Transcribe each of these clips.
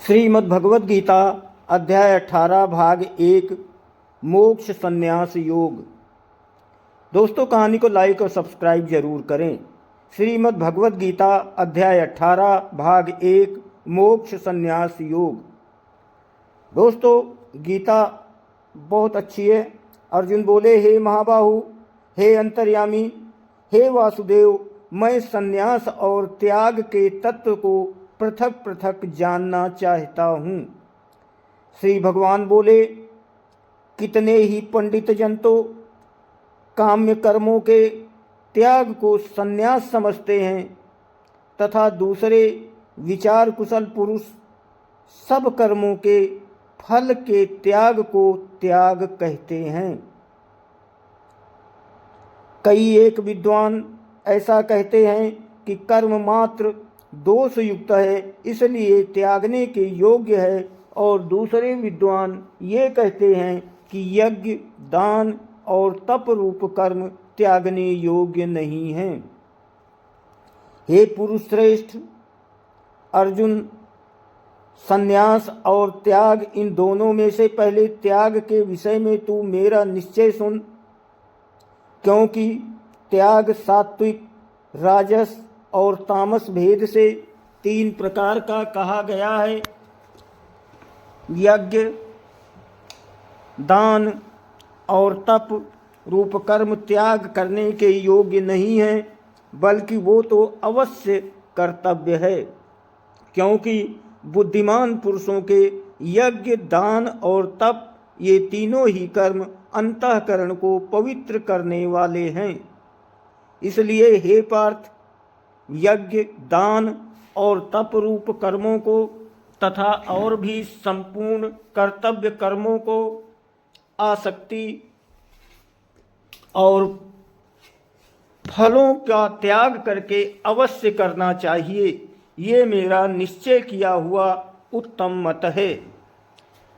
श्रीमद् भगवद गीता अध्याय 18 भाग 1 मोक्ष संन्यास योग। दोस्तों, कहानी को लाइक और सब्सक्राइब जरूर करें। श्रीमद् भगवद गीता अध्याय 18 भाग 1 मोक्ष संन्यास योग। दोस्तों, गीता बहुत अच्छी है। अर्जुन बोले, हे महाबाहु, हे अंतर्यामी, हे वासुदेव, मैं संन्यास और त्याग के तत्व को पृथक पृथक जानना चाहता हूँ। श्री भगवान बोले, कितने ही पंडित जन तो काम्य कर्मों के त्याग को संन्यास समझते हैं तथा दूसरे विचार कुशल पुरुष सब कर्मों के फल के त्याग को त्याग कहते हैं। कई एक विद्वान ऐसा कहते हैं कि कर्म मात्र दोष युक्त है, इसलिए त्यागने के योग्य है, और दूसरे विद्वान ये कहते हैं कि यज्ञ, दान और तप रूप कर्म त्यागने योग्य नहीं हैं। हे पुरुष श्रेष्ठ अर्जुन, संन्यास और त्याग, इन दोनों में से पहले त्याग के विषय में तू मेरा निश्चय सुन, क्योंकि त्याग सात्विक, राजस और तामस भेद से 3 प्रकार का कहा गया है। यज्ञ, दान और तप रूप कर्म त्याग करने के योग्य नहीं है, बल्कि वो तो अवश्य कर्तव्य है, क्योंकि बुद्धिमान पुरुषों के यज्ञ, दान और तप, ये तीनों ही कर्म अंतःकरण को पवित्र करने वाले हैं। इसलिए हे पार्थ, यज्ञ, दान और तप रूप कर्मों को तथा और भी संपूर्ण कर्तव्य कर्मों को आसक्ति और फलों का त्याग करके अवश्य करना चाहिए। ये मेरा निश्चय किया हुआ उत्तम मत है।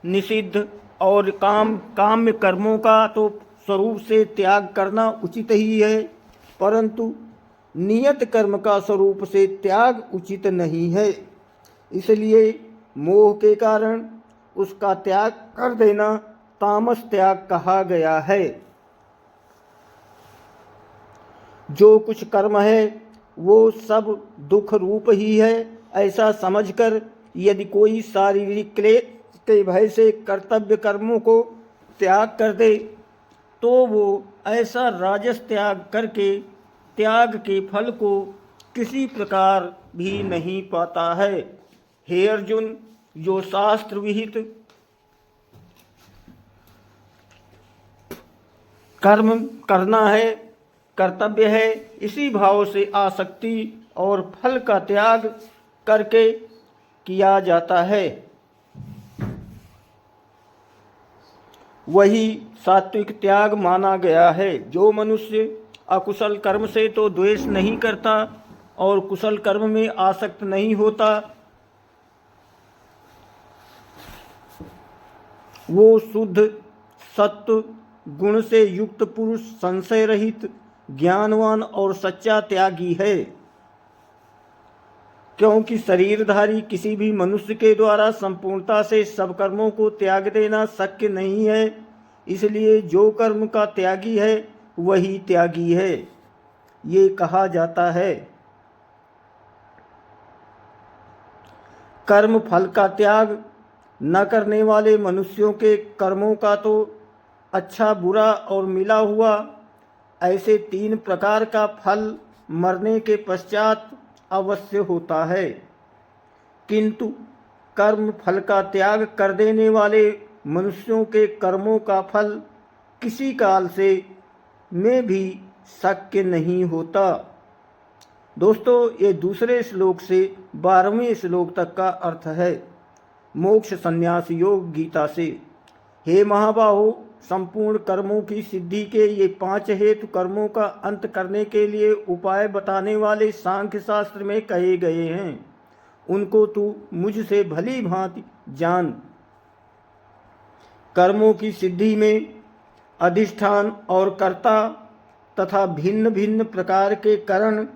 निषिद्ध और काम्य कर्मों का तो स्वरूप से त्याग करना उचित ही है, परंतु नियत कर्म का स्वरूप से त्याग उचित नहीं है। इसलिए मोह के कारण उसका त्याग कर देना तामस त्याग कहा गया है। जो कुछ कर्म है वो सब दुख रूप ही है, ऐसा समझकर यदि कोई शारीरिक क्लेश के भय से कर्तव्य कर्मों को त्याग कर दे तो वो ऐसा राजस त्याग करके त्याग के फल को किसी प्रकार भी नहीं पाता है। हे अर्जुन, जो शास्त्र विहित कर्म करना है, कर्तव्य है, इसी भाव से आसक्ति और फल का त्याग करके किया जाता है, वही सात्विक त्याग माना गया है। जो मनुष्य अकुशल कर्म से तो द्वेष नहीं करता और कुशल कर्म में आसक्त नहीं होता, वो शुद्ध सत्व गुण से युक्त पुरुष, संशय रहित, ज्ञानवान और सच्चा त्यागी है। क्योंकि शरीरधारी किसी भी मनुष्य के द्वारा संपूर्णता से सब कर्मों को त्याग देना शक्य नहीं है, इसलिए जो कर्म का त्यागी है वही त्यागी है, ये कहा जाता है। कर्म फल का त्याग न करने वाले मनुष्यों के कर्मों का तो अच्छा, बुरा और मिला हुआ, ऐसे 3 प्रकार का फल मरने के पश्चात अवश्य होता है। किंतु कर्म फल का त्याग कर देने वाले मनुष्यों के कर्मों का फल किसी काल से में भी शक्य नहीं होता। दोस्तों, ये दूसरे श्लोक से 12वें श्लोक तक का अर्थ है मोक्ष संन्यास योग गीता से। हे महाबाहो, संपूर्ण कर्मों की सिद्धि के ये 5 हेतु कर्मों का अंत करने के लिए उपाय बताने वाले सांख्य शास्त्र में कहे गए हैं, उनको तू मुझसे भली भांति जान। कर्मों की सिद्धि में अधिष्ठान और कर्ता तथा भिन्न भिन्न प्रकार के कारण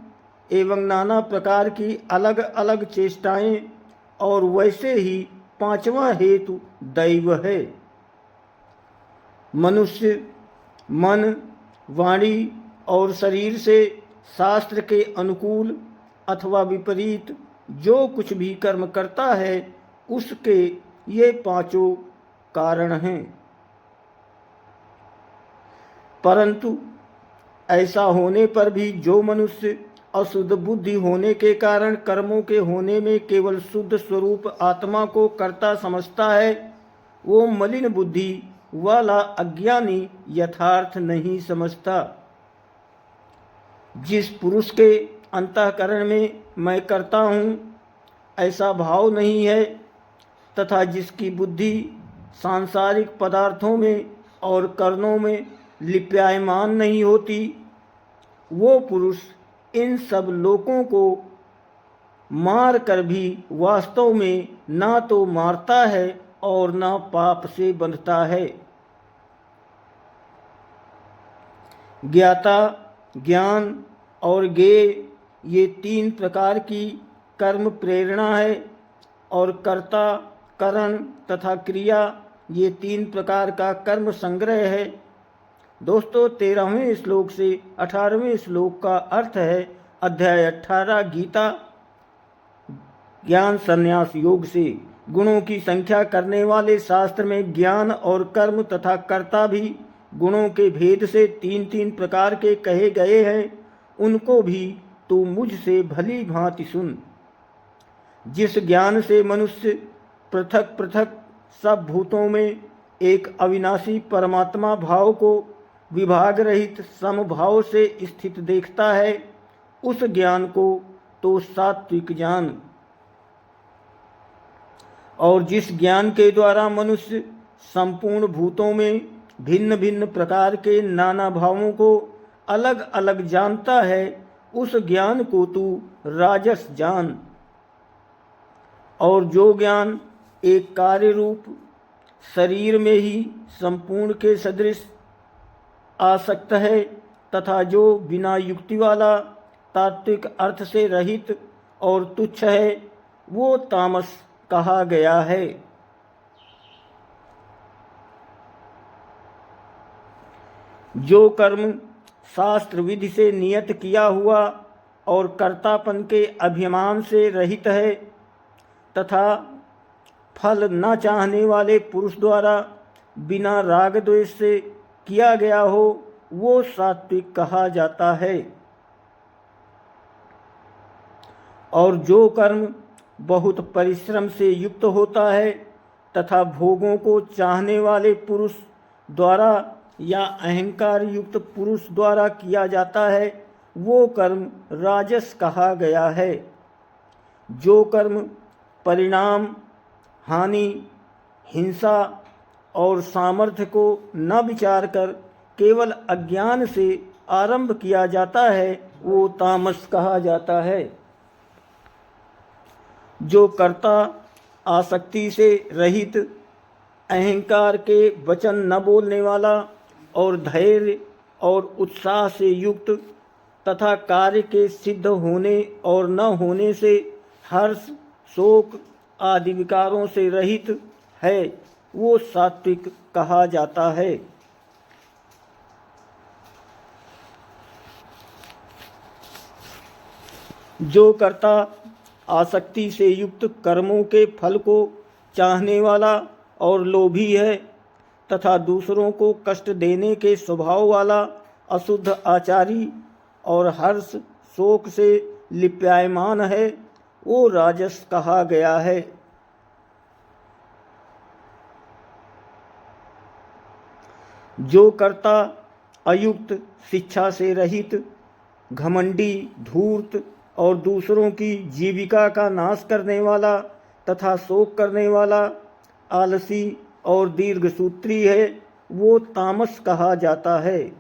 एवं नाना प्रकार की अलग अलग चेष्टाएं और वैसे ही पांचवा हेतु दैव है। मनुष्य मन, वाणी और शरीर से शास्त्र के अनुकूल अथवा विपरीत जो कुछ भी कर्म करता है उसके ये पांचों कारण हैं। परंतु ऐसा होने पर भी जो मनुष्य अशुद्ध बुद्धि होने के कारण कर्मों के होने में केवल शुद्ध स्वरूप आत्मा को कर्ता समझता है, वो मलिन बुद्धि वाला अज्ञानी यथार्थ नहीं समझता। जिस पुरुष के अंतःकरण में मैं करता हूँ ऐसा भाव नहीं है तथा जिसकी बुद्धि सांसारिक पदार्थों में और कर्णों में लिप्यायमान नहीं होती, वो पुरुष इन सब लोगों को मार कर भी वास्तव में ना तो मारता है और ना पाप से बंधता है। ज्ञाता, ज्ञान और ज्ञेय ये तीन प्रकार की कर्म प्रेरणा है और कर्ता, करण तथा क्रिया ये तीन प्रकार का कर्म संग्रह है। दोस्तों, 13वें श्लोक से 18वें श्लोक का अर्थ है अध्याय 18 गीता ज्ञान संन्यास योग से। गुणों की संख्या करने वाले शास्त्र में ज्ञान और कर्म तथा कर्ता भी गुणों के भेद से तीन तीन प्रकार के कहे गए हैं। उनको भी तू मुझसे भली भांति सुन। जिस ज्ञान से मनुष्य पृथक पृथक सब भूतों में एक अविनाशी परमात्मा भाव को विभाग रहित समभाव से स्थित देखता है, उस ज्ञान को तो सात्विक जान। और जिस ज्ञान के द्वारा मनुष्य संपूर्ण भूतों में भिन्न भिन्न प्रकार के नाना भावों को अलग अलग जानता है, उस ज्ञान को तू राजस जान। और जो ज्ञान एक कार्य रूप शरीर में ही संपूर्ण के सदृश आसक्त है तथा जो बिना युक्ति वाला तात्विक अर्थ से रहित और तुच्छ है, वो तामस कहा गया है। जो कर्म शास्त्र विधि से नियत किया हुआ और कर्तापन के अभिमान से रहित है तथा फल न चाहने वाले पुरुष द्वारा बिना राग द्वेष से किया गया हो, वो सात्विक कहा जाता है। और जो कर्म बहुत परिश्रम से युक्त होता है तथा भोगों को चाहने वाले पुरुष द्वारा या अहंकार युक्त पुरुष द्वारा किया जाता है, वो कर्म राजस कहा गया है। जो कर्म परिणाम, हानि, हिंसा और सामर्थ्य को न विचार कर केवल अज्ञान से आरंभ किया जाता है, वो तामस कहा जाता है। जो कर्ता आसक्ति से रहित, अहंकार के वचन न बोलने वाला और धैर्य और उत्साह से युक्त तथा कार्य के सिद्ध होने और न होने से हर्ष, शोक आदि विकारों से रहित है, वो सात्विक कहा जाता है। जो कर्ता आसक्ति से युक्त कर्मों के फल को चाहने वाला और लोभी है तथा दूसरों को कष्ट देने के स्वभाव वाला अशुद्ध आचारी और हर्ष शोक से लिप्यायमान है, वो राजस कहा गया है। जो कर्ता अयुक्त, शिक्षा से रहित, घमंडी, धूर्त और दूसरों की जीविका का नाश करने वाला तथा शोक करने वाला, आलसी और दीर्घसूत्री है, वो तामस कहा जाता है।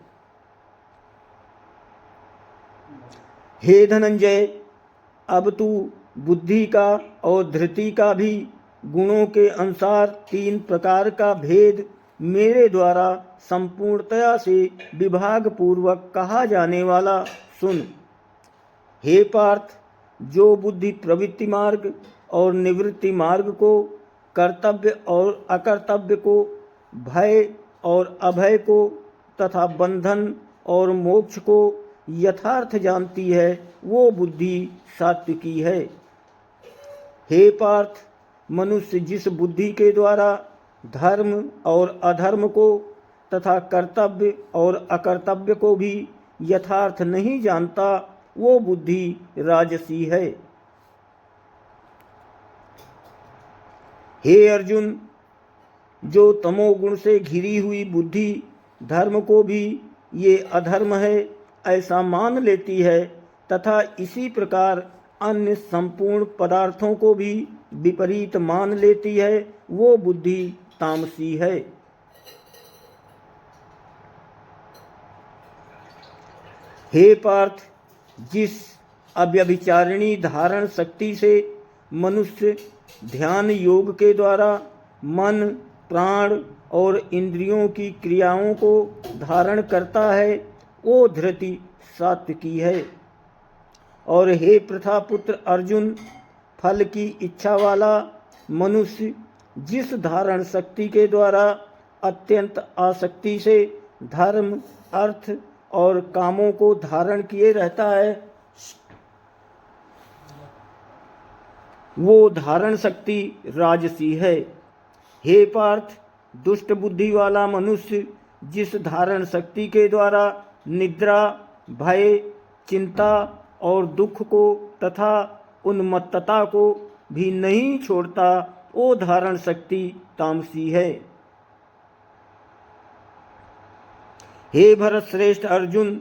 हे धनंजय, अब तू बुद्धि का और धृति का भी गुणों के अनुसार तीन प्रकार का भेद मेरे द्वारा संपूर्णतया से विभाग पूर्वक कहा जाने वाला सुन। हे पार्थ, जो बुद्धि प्रवृत्ति मार्ग और निवृत्ति मार्ग को कर्तव्य और अकर्तव्य को, भय और अभय को तथा बंधन और मोक्ष को यथार्थ जानती है, वो बुद्धि सात्विकी है। हे पार्थ, मनुष्य जिस बुद्धि के द्वारा धर्म और अधर्म को तथा कर्तव्य और अकर्तव्य को भी यथार्थ नहीं जानता, वो बुद्धि राजसी है। हे अर्जुन, जो तमोगुण से घिरी हुई बुद्धि धर्म को भी ये अधर्म है ऐसा मान लेती है तथा इसी प्रकार अन्य संपूर्ण पदार्थों को भी विपरीत मान लेती है, वो बुद्धि तामसी है। हे पार्थ, जिस अव्यभिचारिणी धारण शक्ति से मनुष्य ध्यान योग के द्वारा मन, प्राण और इंद्रियों की क्रियाओं को धारण करता है, वो धृति सात्विकी है। और हे प्रथापुत्र अर्जुन, फल की इच्छा वाला मनुष्य जिस धारण शक्ति के द्वारा अत्यंत आसक्ति से धर्म, अर्थ और कामों को धारण किए रहता है, वो धारण शक्ति राजसी है। हे पार्थ, दुष्ट बुद्धि वाला मनुष्य जिस धारण शक्ति के द्वारा निद्रा, भय, चिंता और दुख को तथा उन्मत्तता को भी नहीं छोड़ता, वो धारण शक्ति तामसी है। हे भरत श्रेष्ठ अर्जुन,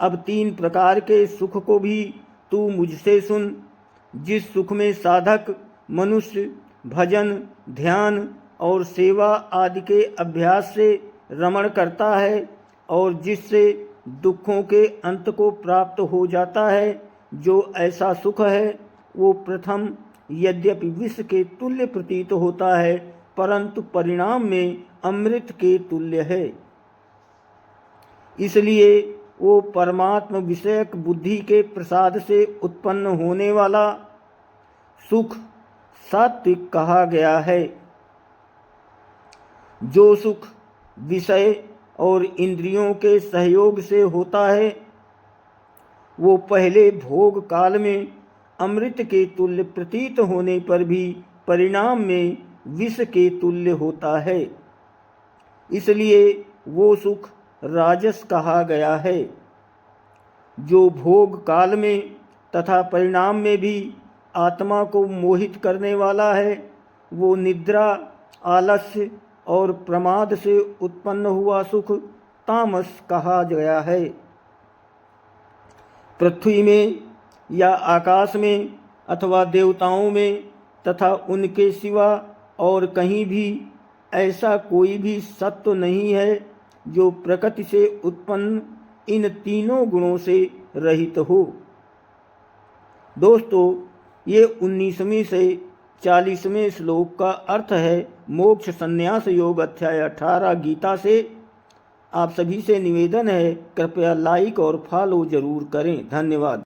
अब 3 प्रकार के सुख को भी तू मुझसे सुन। जिस सुख में साधक मनुष्य भजन, ध्यान और सेवा आदि के अभ्यास से रमण करता है और जिससे दुखों के अंत को प्राप्त हो जाता है, जो ऐसा सुख है वो प्रथम यद्यपि विष के तुल्य प्रतीत होता है, परंतु परिणाम में अमृत के तुल्य है। इसलिए वो परमात्म विषयक बुद्धि के प्रसाद से उत्पन्न होने वाला सुख सात्विक कहा गया है। जो सुख विषय और इंद्रियों के सहयोग से होता है, वो पहले भोग काल में अमृत के तुल्य प्रतीत होने पर भी परिणाम में विष के तुल्य होता है। इसलिए वो सुख राजस कहा गया है। जो भोग काल में तथा परिणाम में भी आत्मा को मोहित करने वाला है, वो निद्रा, आलस्य और प्रमाद से उत्पन्न हुआ सुख तामस कहा गया है। पृथ्वी में या आकाश में अथवा देवताओं में तथा उनके सिवा और कहीं भी ऐसा कोई भी सत्व नहीं है जो प्रकृति से उत्पन्न इन तीनों गुणों से रहित हो। दोस्तों, ये 19वीं से 40वें श्लोक का अर्थ है मोक्ष संन्यास योग अध्याय 18 गीता से। आप सभी से निवेदन है, कृपया लाइक और फॉलो जरूर करें। धन्यवाद।